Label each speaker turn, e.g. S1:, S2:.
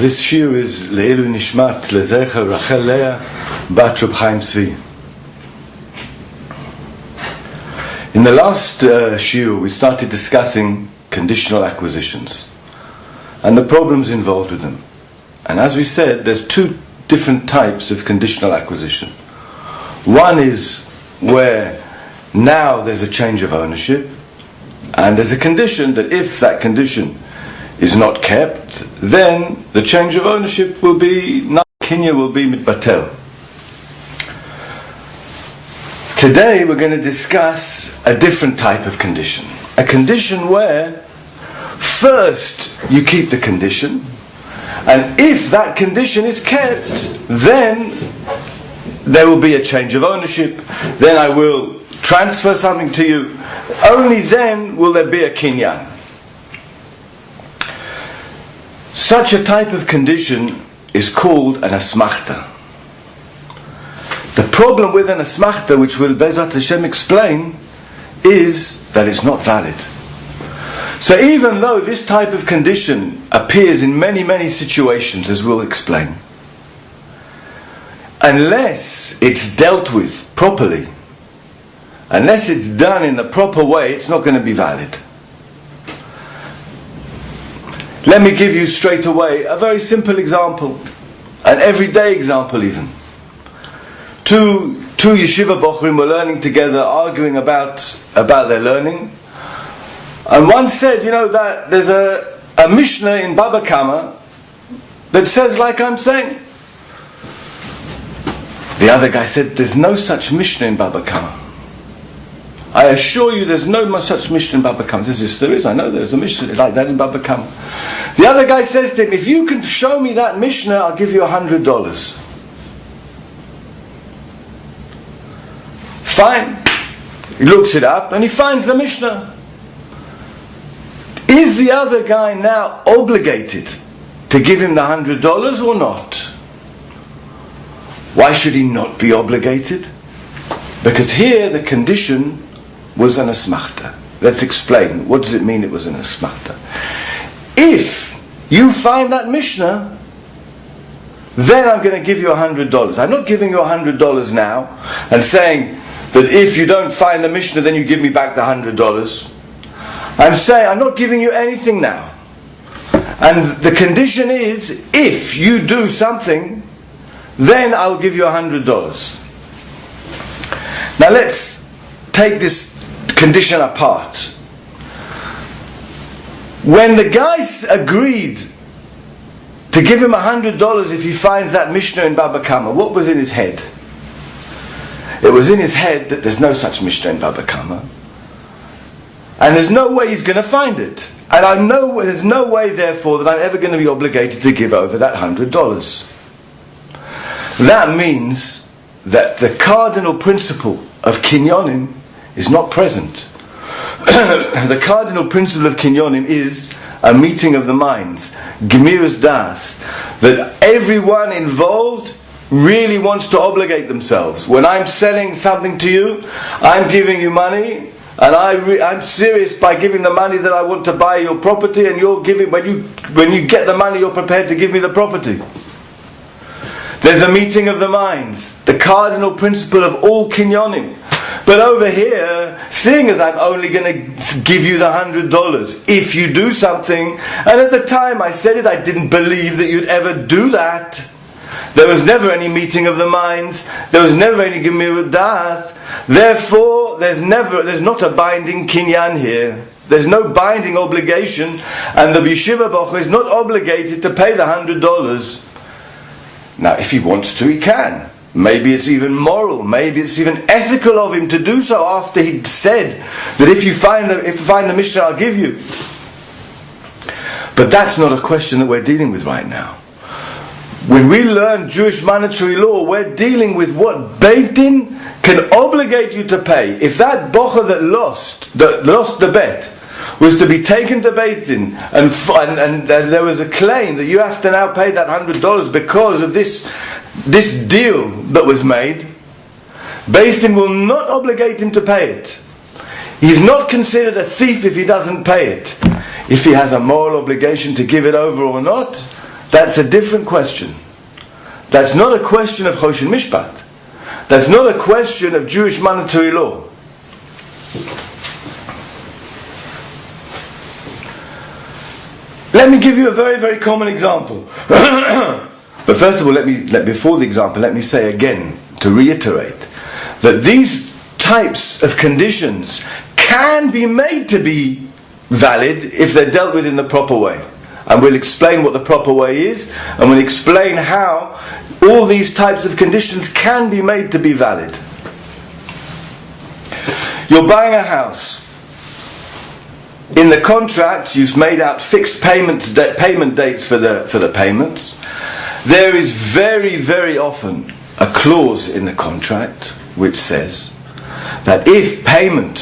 S1: This shiur is Leilu Nishmat Lezecha Rachel Leah Bat Reb Chaim Tzvi. In the last shiur, we started discussing conditional acquisitions and the problems involved with them. And as we said, there's two different types of conditional acquisition. One is where now there's a change of ownership, and there's a condition that if that condition is not kept, then the change of ownership will be, Kinya will be mitbatel. Today we're going to discuss a different type of condition. A condition where first you keep the condition, and if that condition is kept, then there will be a change of ownership, then I will transfer something to you, only then will there be a kinyan. Such a type of condition is called an asmachta. The problem with an asmachta, which will Bezat Hashem explain, is that it's not valid. So even though this type of condition appears in many situations, as we'll explain, unless it's dealt with properly, unless it's done in the proper way, it's not going to be valid. Let me give you straight away a very simple example, an everyday example even. Two yeshiva bochrim were learning together, arguing about their learning, and one said, that there's a Mishnah in Baba Kama that says like I'm saying. The other guy said, there's no such Mishnah in Baba Kama. I assure you there's no such Mishnah in Baba Kama. There is, I know there's a Mishnah like that in Baba Kama. The other guy says to him, if you can show me that Mishnah, I'll give you $100. Fine. He looks it up and he finds the Mishnah. Is the other guy now obligated to give him the $100 or not? Why should he not be obligated? Because here the condition was an asmachta. Let's explain. What does it mean it was an asmachta? If you find that Mishnah, then I'm going to give you $100. I'm not giving you $100 now and saying that if you don't find the Mishnah, then you give me back the $100. I'm saying I'm not giving you anything now. And the condition is, if you do something, then I'll give you $100. Now let's take this condition apart. When the guys agreed to give him $100 if he finds that Mishnah in Baba Kama, what was in his head? It was in his head that there's no such Mishnah in Baba Kama, and there's no way he's going to find it. And there's no way, therefore, that I'm ever going to be obligated to give over that $100. That means that the cardinal principle of kinyonim is not present. The cardinal principle of kinyonim is a meeting of the minds, gemiras das, that everyone involved really wants to obligate themselves. When I'm selling something to you, I'm giving you money, and I'm serious by giving the money that I want to buy your property, and you're giving, when you get the money, you're prepared to give me the property. There's a meeting of the minds, the cardinal principle of all kinyonim. But over here, seeing as I'm only going to give you the $100 if you do something, and at the time I said it, I didn't believe that you'd ever do that. There was never any meeting of the minds. There was never any gemiras das. Therefore, there's not a binding kinyan here. There's no binding obligation, and the yeshiva bocher is not obligated to pay the $100. Now, if he wants to, he can. Maybe it's even moral. Maybe it's even ethical of him to do so after he'd said that if you find the Mishnah, I'll give you. But that's not a question that we're dealing with right now. When we learn Jewish monetary law, we're dealing with what Beit Din can obligate you to pay. If that bocher that lost the bet was to be taken to Beit Din, and there was a claim that you have to now pay that $100 because of this deal that was made, Beit Din will not obligate him to pay it. He's not considered a thief if he doesn't pay it. If he has a moral obligation to give it over or not, That's a different question. That's not a question of Choshen Mishpat. That's not a question of Jewish monetary law. Let me give you a very, very common example. But first of all, before the example, let me say again, to reiterate, that these types of conditions can be made to be valid if they're dealt with in the proper way. And we'll explain what the proper way is, and we'll explain how all these types of conditions can be made to be valid. You're buying a house. In the contract, you've made out fixed payment dates for the payments. There is very, very often a clause in the contract which says that if payment